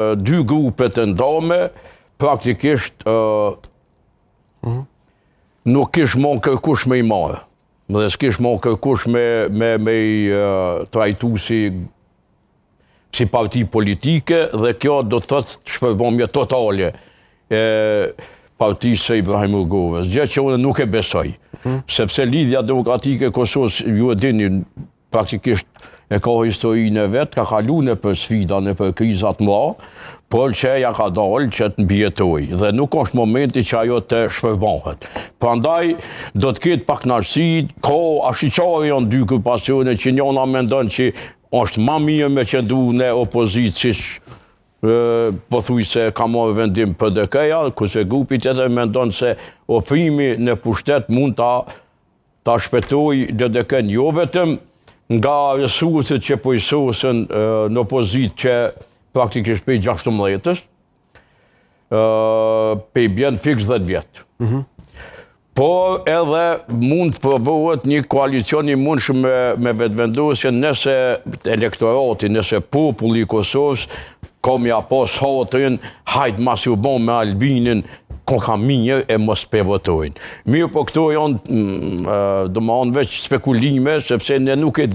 dy grupet e ndame, praktikisht nuk kish mon kërkush me i marë. Dhe s'kish mon kërkush me i trajtu si parti politike, dhe kjo do të thotë shpërbomje totale e partisë së Ibrahim Rugovës. Gjë që unë nuk e besoj, sepse Lidhja Demokratike e Kosovës, ju e dini, praktikisht e ka historinë e vetë, ka kalu në për sfida, në për krizat mëdha, por që ja ka dalë që të mbjetoj, dhe nuk është momenti që ajo të shpërbohet. Prandaj, do të ketë pak knaqësi, ka ashiqari janë dy grupacione që njëna mendon që është ma mirë me qëndu në opozitë, si pothuaj se ka marrë vendim PDK-ja, kurse grupi tjetër mendon se ofrimi në pushtet mund ta shpëtoj DDK-n, jo vetëm nga resurset që pojësosen në opozitë që praktikisht pej 16-ës, pej bjen fix 10 vjetë. Por edhe mund të provohet një koalicion i mundshëm me vetëvendosje nëse elektorati, nëse populli i Kosovës ka mja pas hatrin, hajtë mas ju bon me Albinin, ko ka mirë e mos pe votojnë. Mirë po këto janë, do më anë veç spekulime, sepse ne nuk e